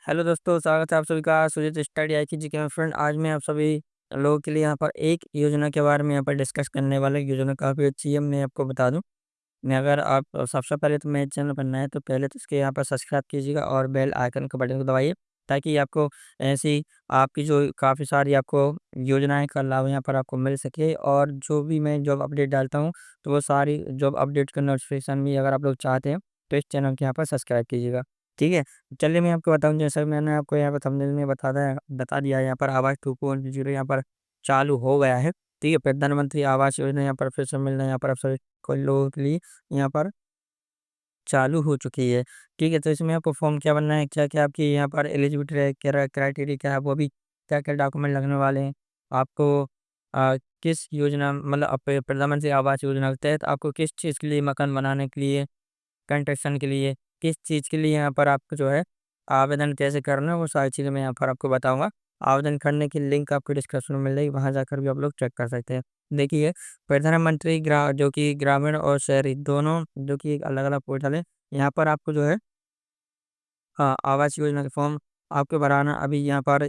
Hello दोस्तों, स्वागत है आप सभी का सुजीत स्टडी आई जी के में फ्रेंड। आज मैं आप सभी लोगों के लिए यहाँ पर एक योजना के बारे में यहाँ पर डिस्कस करने वाला हूँ। योजना काफ़ी अच्छी है, मैं आपको बता दूँ। मैं अगर आप सबसे पहले तो मेरे चैनल पर नए हैं तो पहले तो इसके यहाँ पर सब्सक्राइब कीजिएगा और बेल आइकन के बटन को दबाइए, ताकि आपको ऐसी आपकी जो काफ़ी सारी आपको योजनाएं का लाभ यहाँ पर आपको मिल सके। और जो भी मैं जॉब अपडेट डालता हूँ तो वो सारी जॉब अपडेट का नोटिफिकेशन भी अगर आप लोग चाहते हैं तो इस चैनल के यहाँ पर सब्सक्राइब कीजिएगा। ठीक है, चलिए मैं आपको बताऊँ, जैसा कि मैंने आपको यहाँ पर थंबनेल में बता दिया है, यहाँ पर आवाज़ 2.0 यहाँ पर चालू हो गया है। ठीक है, प्रधानमंत्री आवास योजना यहाँ पर फिर से मिलना यहाँ पर आप सभी को लोगों के लिए यहाँ पर चालू हो चुकी है। ठीक है, तो इसमें आपको फॉर्म क्या भरना है, क्या-क्या आपकी यहाँ पर एलिजिबिलिटी क्राइटेरिया क्या है, वो भी क्या-क्या डॉक्यूमेंट लगने वाले हैं। आपको किस योजना मतलब प्रधानमंत्री आवास योजना के तहत आपको किस चीज़ के लिए मकान बनाने के लिए, कंस्ट्रक्शन के लिए, किस चीज़ के लिए यहाँ पर आपको जो है आवेदन कैसे करना है, वो सारी चीज़ें मैं यहाँ पर आपको बताऊँगा। आवेदन करने की लिंक आपको डिस्क्रिप्शन में मिल जाएगी, वहाँ जाकर भी आप लोग चेक कर सकते हैं। देखिए, प्रधानमंत्री जो कि ग्रामीण और शहरी दोनों जो कि एक अलग-अलग पोर्टल है, यहाँ पर आपको जो है हाँ, आवास योजना के फॉर्म आपको भराना अभी यहाँ पर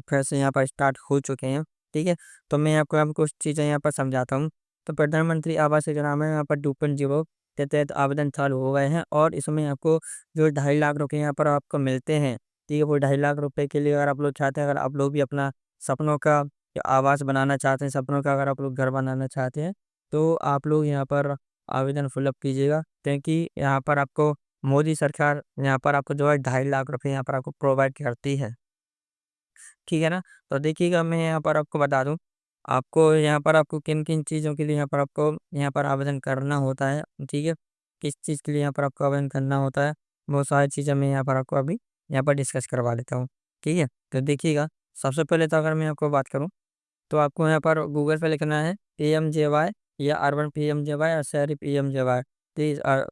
फिर से यहाँ पर स्टार्ट हो चुके हैं। ठीक है? तो मैं आपको अब कुछ चीज़ें यहाँ पर समझाता हूँ। तो प्रधानमंत्री आवास योजना में यहाँ पर 2.0 के तहत आवेदन चालू हो गए हैं और इसमें आपको जो 2.5 लाख रुपए यहाँ पर आपको मिलते हैं। ठीक है? वो 2.5 लाख रुपए के लिए अगर आप लोग चाहते हैं, अगर आप लोग भी अपना सपनों का आवास बनाना चाहते हैं, सपनों का अगर आप लोग घर बनाना चाहते हैं, तो आप लोग यहाँ पर आवेदन फ़िल अप कीजिएगा, क्योंकि यहाँ पर आपको मोदी सरकार यहाँ पर आपको जो है 2.5 लाख रुपए यहाँ पर आपको प्रोवाइड करती है। ठीक है ना? तो देखिएगा, मैं यहाँ पर आपको बता दूँ, आपको यहाँ पर आपको किन-किन चीज़ों के लिए यहाँ पर आपको यहाँ पर आवेदन करना होता है, ठीक है? किस चीज़ के लिए यहाँ पर आपको आवेदन करना होता है, वो सारी चीज़ें मैं यहाँ पर आपको अभी यहाँ पर डिस्कस करवा देता हूँ। ठीक है? तो देखिएगा, सबसे पहले तो अगर मैं आपको बात करूँ, तो आपको यहाँ पर गूगल पे लिखना है पीएमजेवाई या अर्बन पीएमजेवाई और शहरी पीएमजेवाई। ठीक है?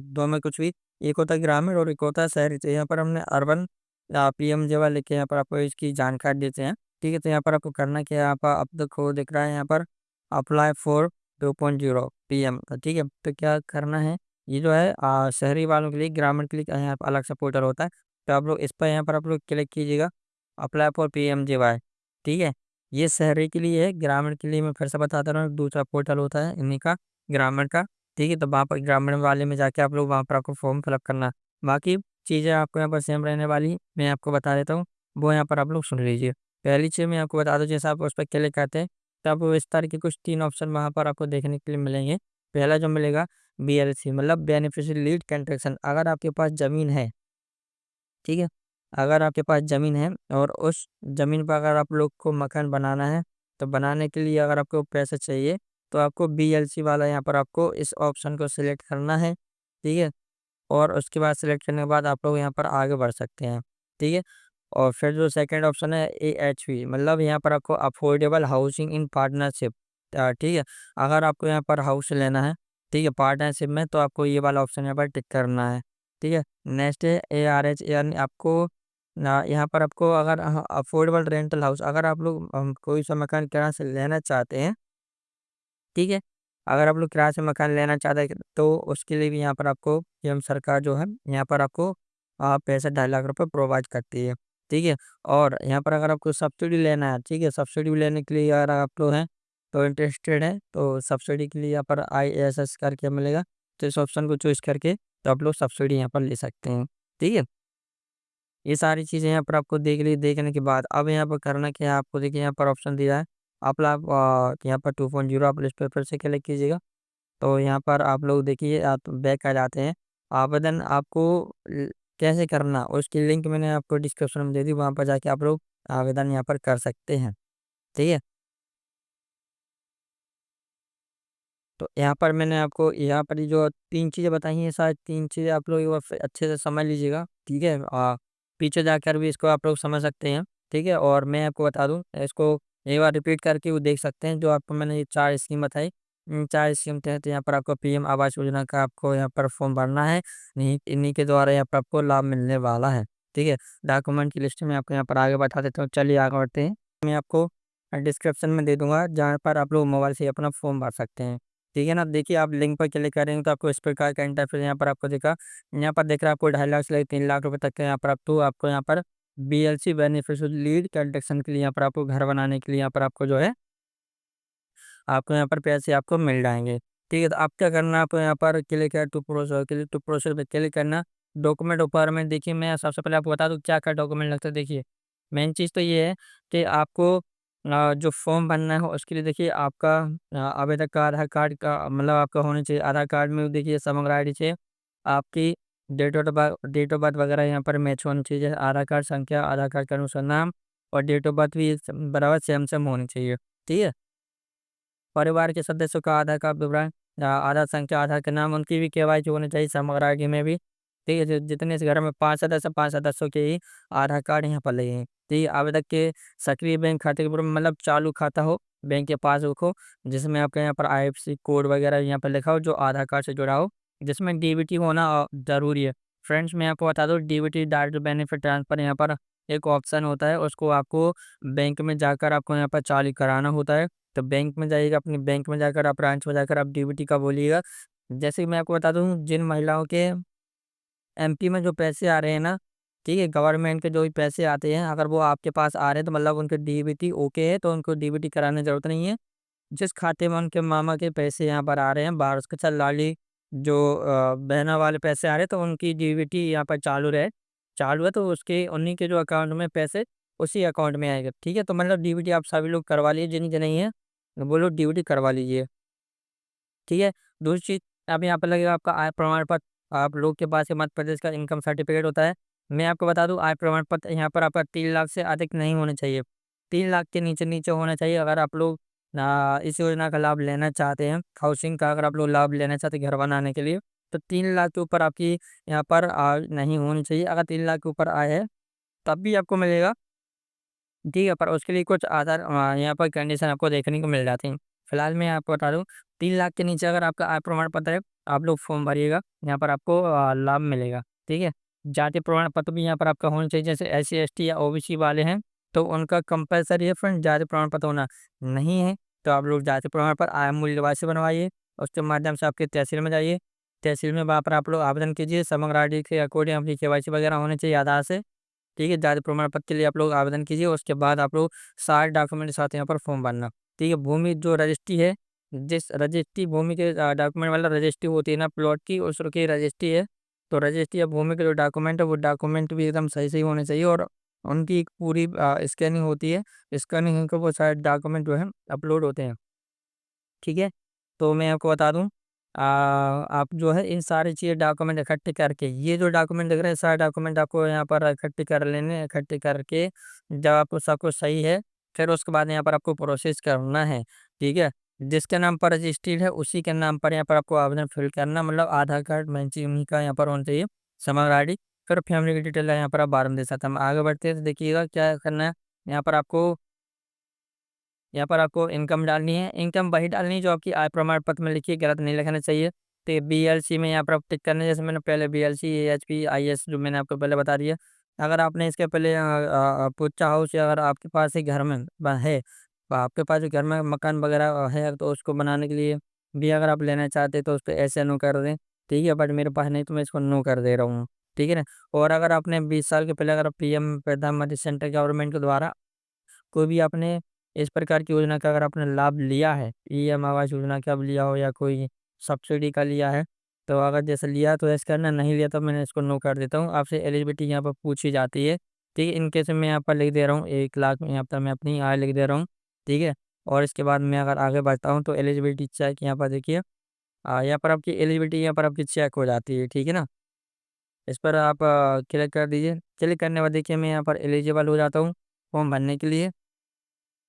2 में कुछ भी, एक होता है ग्रामीण और एक होता है शहरी। तो यहाँ पर हमने अर्बन पीएमजेवाई लिख के यहाँ पर आपको इसकी जानकारी देते हैं। ठीक है? तो यहाँ पर आपको करना क्या है, आप अब देखो दिख रहा है यहाँ पर अप्लाई फॉर 2.0 पीएम। ठीक है? तो क्या करना है, ये जो है शहरी वालों के लिए, ग्रामीण के लिए यहाँ पर अलग से पोर्टल होता है। तो आप लोग इस पर यहाँ पर आप लोग क्लिक कीजिएगा, अप्लाई फॉर पीएमजेवाई। ठीक है? ये शहरी के लिए है, ग्रामीण के लिए मैं फिर से बता दे रहा हूँ, दूसरा पोर्टल होता है इन्हीं का, ग्रामीण का। ठीक है? तो वहाँ पर ग्रामीण वाले में जाके आप लोग वहाँ पर आपको फॉर्म फिल अप करना है। बाकी चीज़ें आपको यहाँ पर सेम रहने वाली हैं, मैं आपको बता देता हूँ, वो यहाँ पर आप लोग सुन लीजिए। पहली चीज़ मैं आपको बता दूँ, जैसे आप उस पे क्लिक करते हैं, तब इस तरह के कुछ 3 ऑप्शन वहाँ पर आपको देखने के लिए मिलेंगे। पहला जो मिलेगा बीएलसी मतलब बेनिफिशियरी लीड कंस्ट्रक्शन। अगर आपके पास ज़मीन है, ठीक है? अगर आपके पास ज़मीन है और उस ज़मीन पर अगर आप लोग को मकान बनाना है, तो बनाने के लिए अगर आपको पैसे चाहिए, तो आपको बीएलसी वाला यहाँ पर आपको इस ऑप्शन को सिलेक्ट करना है, ठीक है? और उसके बाद सिलेक्ट करने के बाद आप लोग यहाँ पर आगे बढ़ सकते हैं, ठीक है? और फिर जो सेकंड ऑप्शन है एएचपी, मतलब यहाँ पर आपको अफोर्डेबल हाउसिंग इन पार्टनरशिप, ठीक है? अगर आपको यहाँ पर हाउस लेना है, ठीक है, पार्टनरशिप में, तो आपको ये वाला ऑप्शन यहाँ पर टिक करना है, ठीक है? नेक्स्ट है एआरएच, यानी आपको यहाँ पर आपको अगर अफोर्डेबल रेंटल हाउस, अगर आप लोग कोई सा मकान किराए से लेना चाहते हैं, ठीक है? अगर आप लोग किराए से मकान लेना चाहते हैं, तो उसके लिए भी यहाँ पर आपको पीएम सरकार जो है, यहाँ पर आपको पैसे 2.5 लाख रुपए प्रोवाइड करती है, ठीक है? और यहाँ पर अगर आपको सब्सिडी लेना है, ठीक है? सब्सिडी लेने के लिए अगर आप लोग हैं, तो इंटरेस्टेड हैं, तो सब्सिडी के लिए यहाँ पर आईएएसएस करके मिलेगा, तो इस ऑप्शन को चॉइस करके तो आप लोग सब्सिडी यहाँ पर ले सकते हैं, ठीक है? ये सारी चीज़ें यहाँ पर आपको देखने के बाद अब यहाँ पर करना क्या है, आपको देखिए यहाँ पर ऑप्शन दिया है। आप यहाँ पर 2.0 आप इस पे फिर से क्लिक कीजिएगा। तो यहाँ पर आप लोग देखिए, आप बैक आ जाते हैं। आवेदन आपको कैसे करना, उसकी लिंक मैंने आपको डिस्क्रिप्शन में दे दी, वहाँ पर जाके आप लोग आवेदन यहाँ पर कर सकते हैं। ठीक है? तो यहाँ पर मैंने आपको यहाँ पर ये जो 3 चीज़ें बताई हैं, ये सारी 3 चीज़ें आप लोग एक बार फिर अच्छे से समझ लीजिएगा, ठीक है? पीछे जाकर भी इसको आप लोग समझ सकते हैं, ठीक है? और मैं आपको बता दूँ, इसको एक बार रिपीट करके वो देख सकते हैं, जो आपको मैंने ये 4 स्कीम बताई, इन 4 स्कीम के तहत यहाँ पर आपको पीएम आवास योजना का आपको यहाँ पर फॉर्म भरना है। इन्हीं इन्हीं के द्वारा यहाँ पर आपको लाभ मिलने वाला है, ठीक है? डॉक्यूमेंट की लिस्ट में आपको यहाँ पर आगे बता देता हूँ, चलिए आगे बढ़ते हैं। मैं आपको डिस्क्रिप्शन में दे दूँगा, जहाँ पर आप लोग मोबाइल से अपना फॉर्म भर सकते हैं। ठीक है ना? देखिए आप लिंक पर क्लिक करेंगे तो आपको इस प्रकार का इंटरफ़ेस यहाँ पर आपको दिखा। यहाँ पर दिख रहा है आपको 2.5 लाख से लेके 3 लाख रुपए तक का यहाँ पर आपको यहाँ पर बीएलसी बेनिफिशियल लीड कंस्ट्रक्शन के लिए यहाँ पर आपको घर बनाने के लिए यहाँ पर आपको जो है आपको यहाँ पर पैसे आपको मिल जाएँगे। ठीक है? तो आप क्या करना है, आपको यहाँ पर क्लिक है टू प्रोसेस पे क्लिक करना। डॉक्यूमेंट ऊपर में देखिए मैं सबसे पहले आपको बता दूँ क्या-क्या डॉक्यूमेंट लगता है देखिए। मेन चीज़ तो ये है कि आपको जो फॉर्म भरना है उसके लिए देखिए आपका आवेदक का आधार कार्ड का मतलब आपका होना चाहिए। आधार कार्ड में देखिए समग्र आईडी चाहिए। आपकी डेट ऑफ बर्थ वगैरह यहाँ पर मैच होनी चाहिए। जैसे आधार कार्ड संख्या, आधार कार्ड के अनुसार नाम और डेट ऑफ बर्थ भी बराबर सेम-सेम होनी चाहिए। ठीक है? परिवार के सदस्यों का आधार कार्ड विवरण आधार संख्या, आधार के नाम, उनकी भी केवाईसी होनी चाहिए समग्र आईडी में भी। ठीक है? जितने इस घर में 5 सदस्य, 5 सदस्यों के ही आधार कार्ड यहाँ पर लगेंगे। ठीक है? आवेदक के सक्रिय बैंक खाते के विवरण मतलब चालू खाता हो, बैंक के पासबुक हो, जिसमें आपके यहाँ पर आईएफएससी कोड वगैरह यहाँ पर लिखा हो, जो आधार कार्ड से जुड़ा हो, जिसमें डीबीटी होना ज़रूरी है। फ्रेंड्स मैं आपको बता दूँ डीबीटी डायरेक्ट बेनिफिट ट्रांसफर यहाँ पर एक ऑप्शन होता है, उसको आपको बैंक में जाकर आपको यहाँ पर चालू कराना होता है। तो बैंक में जाइएगा, अपने बैंक में जाकर आप ब्रांच में जाकर आप डीबीटी का बोलिएगा। जैसे कि मैं आपको बता दूँ जिन महिलाओं के एमपी में जो पैसे आ रहे हैं ना, ठीक है? गवर्नमेंट के जो भी पैसे आते हैं, अगर वो आपके पास आ रहे हैं तो मतलब उनके डीबीटी ओके है, तो उनको डीबीटी कराने की ज़रूरत नहीं है। जिस खाते में उनके मामा के पैसे यहाँ पर आ रहे हैं, बाहर उसके साथ लाली जो बहना वाले पैसे आ रहे हैं, तो उनकी डीबीटी यहाँ पर चालू है तो उसके उन्हीं के जो अकाउंट में पैसे उसी अकाउंट में आएगा। ठीक है? तो मतलब डीबीटी आप सभी लोग करवा लीजिए, जिनके नहीं है, वो लोग डीबीटी करवा लीजिए। ठीक है? दूसरी चीज़ अब यहाँ पे लगेगा आपका आय प्रमाण पत्र। आप लोग के पास ये मध्य प्रदेश का इनकम सर्टिफ़िकेट होता है। मैं आपको बता दूँ आय प्रमाण पत्र यहाँ पर आपका 3 लाख से अधिक नहीं होने चाहिए। 3 लाख के नीचे-नीचे होना चाहिए अगर आप लोग इस योजना का लाभ लेना चाहते हैं, हाउसिंग का अगर आप लोग लाभ लेना चाहते हैं घर बनाने के लिए, तो 3 लाख के ऊपर आपकी यहाँ पर नहीं होनी चाहिए। अगर 3 लाख के ऊपर आय है, तब भी आपको मिलेगा। ठीक है, पर उसके लिए कुछ आधार यहाँ पर कंडीशन आपको देखने को मिल जाती हैं। फिलहाल मैं आपको बता दूँ 3 लाख के नीचे अगर आपका आय प्रमाण पत्र है, आप लोग फॉर्म भरिएगा, यहाँ पर आपको लाभ मिलेगा, ठीक है? जाति प्रमाण पत्र भी यहाँ पर आपका होना चाहिए, जैसे एससी, एसटी या ओबीसी वाले हैं, तो उनका कंपल्सरी है फ्रेंड जाति प्रमाण पत्र होना। नहीं है, तो आप लोग जाति प्रमाण पत्र आय मूल्यवान से बनवाइए, उसके माध्यम से आपकी तहसील में जाइए, तहसील में वहाँ पर आप लोग आवेदन कीजिए, समग्र आईडी के अकॉर्डिंग आपकी केवाईसी वगैरह होनी चाहिए आधार से। ठीक है? जाति प्रमाण पत्र के लिए आप लोग आवेदन कीजिए, उसके बाद आप लोग सारे डॉक्यूमेंट के साथ यहाँ पर फॉर्म भरना। ठीक है? भूमि जो रजिस्ट्री है, जिस रजिस्ट्री भूमि के डॉक्यूमेंट मतलब रजिस्ट्री होती है ना प्लॉट की, उसकी रजिस्ट्री है, तो रजिस्ट्री या भूमि के जो डॉक्यूमेंट है, वो डॉक्यूमेंट भी एकदम सही-सही होने चाहिए और उनकी एक पूरी स्कैनिंग होती है। स्कैनिंग होकर वो सारे डॉक्यूमेंट जो है अपलोड होते हैं। ठीक है? तो मैं आपको बता दूँ आप जो है इन सारी चीज़ें डॉक्यूमेंट इकट्ठे करके ये जो डॉक्यूमेंट दिख रहे हैं सारे डॉक्यूमेंट आपको यहाँ पर इकट्ठे कर लेने हैं। इकट्ठे करके जब आपको सब कुछ सही है, फिर उसके बाद यहाँ पर आपको प्रोसेस करना है। ठीक है? जिसके नाम पर रजिस्ट्रीड है उसी के नाम पर यहाँ पर आपको आवेदन फिल करना मतलब आधार कार्ड मेन चीज़ उन्हीं का यहाँ पर होना चाहिए, समग्र आईडी, फिर फैमिली की डिटेल यहाँ पर आप बाद में दे सकते हैं। हम आगे बढ़ते हैं तो देखिएगा क्या करना है, यहाँ पर आपको इनकम डालनी है। इनकम वही डालनी है जो आपकी आय प्रमाण पत्र में लिखी है, गलत नहीं लिखना चाहिए। तो ये बीएलसी में यहाँ पर आप टिक करना है, जैसे मैंने पहले बीएलसी, एएचपी, आईएएस जो मैंने आपको पहले बता दिया। अगर आपने इसके पहले पुच्चा हाउस या अगर आपके पास ही घर में है, तो आपके पास जो घर में मकान वगैरह है, तो उसको बनाने के लिए भी अगर आप लेना चाहते हैं, तो उसपे ऐसे नो कर दें। ठीक है? बट मेरे पास नहीं तो मैं इसको नो कर दे रहा हूँ। ठीक है ना? और अगर आपने 20 साल के पहले अगर पीएम प्रधानमंत्री सेंट्रल गवर्नमेंट के द्वारा कोई भी आपने इस प्रकार की योजना का अगर आपने लाभ लिया है, पीएम आवास योजना का अब लिया हो या कोई सब्सिडी का लिया है, तो अगर जैसे लिया तो यस करना, नहीं लिया तो मैंने इसको नो कर देता हूँ। आपसे एलिजिबिलिटी यहाँ पर पूछी जाती है, ठीक है? इन केस में मैं यहाँ पर लिख दे रहा हूँ 1 लाख में यहाँ पर मैं अपनी आय लिख दे रहा हूँ, ठीक है? और इसके बाद मैं अगर आगे बढ़ता हूँ तो एलिजिबिलिटी चेक यहाँ पर देखिए यहाँ पर आपकी एलिजिबिलिटी यहाँ पर आपकी चेक हो जाती है, ठीक है ना? इस पर आप क्लिक कर दीजिए। क्लिक करने के बाद देखिए मैं यहाँ पर एलिजिबल हो जाता हूँ फॉर्म भरने के लिए।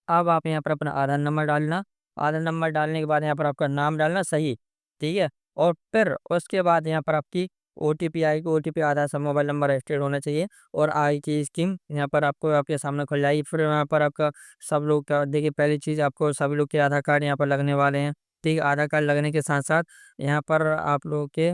अब आप यहाँ पर अपना आधार नंबर डालना, आधार नंबर डालने के बाद यहाँ पर आपका नाम डालना सही, ठीक है? और फिर उसके बाद यहाँ पर आपकी ओटीपी आएगी, ओटीपी आधार से मोबाइल नंबर रजिस्टर्ड होना चाहिए और आई की स्कीम यहाँ पर आपको आपके सामने खुल जाएगी। फिर यहाँ पर आपका सब लोग का देखिए पहली चीज़ आपको सभी लोग के आधार कार्ड यहाँ पर लगने वाले हैं, ठीक है? आधार कार्ड लगने के साथ-साथ यहाँ पर आप लोगों के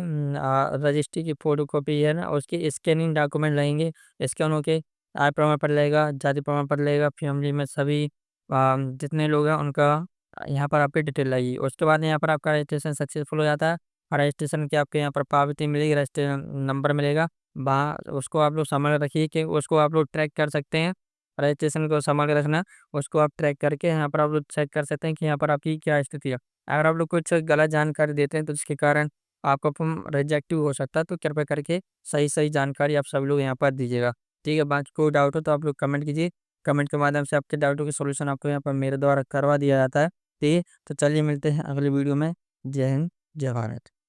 रजिस्ट्री की फ़ोटोकॉपी है ना, उसकी स्कैनिंग डॉक्यूमेंट लगेंगे, स्कैन होके आय प्रमाण पत्र लगेगा, जाति प्रमाण पत्र लगेगा, फैमिली में सभी जितने लोग हैं उनका यहाँ पर आपकी डिटेल लगेगी। उसके बाद यहाँ पर आपका रजिस्ट्रेशन सक्सेसफुल हो जाता है। रजिस्ट्रेशन की आपके यहाँ पर पावती मिलेगी, रजिस्ट्रेशन नंबर मिलेगा। वहाँ उसको आप लोग संभाल के रखिए कि उसको आप लोग ट्रैक कर सकते हैं। रजिस्ट्रेशन को संभाल के रखना, उसको आप ट्रैक करके यहाँ पर आप लोग चेक कर सकते हैं कि यहाँ पर आपकी क्या स्थिति है। अगर आप लोग कुछ गलत जानकारी देते हैं तो जिसके कारण आपका फ़ॉर्म रिजेक्ट भी हो सकता है, तो कृपया करके सही-सही जानकारी आप सभी लोग यहाँ पर दीजिएगा। ठीक है, बाकी कोई डाउट हो तो आप लोग कमेंट कीजिए। कमेंट के माध्यम से आपके डाउटों के सॉल्यूशन आपको यहाँ पर मेरे द्वारा करवा दिया जाता है। ठीक है, तो चलिए मिलते हैं अगली वीडियो में। जय हिंद, जय भारत।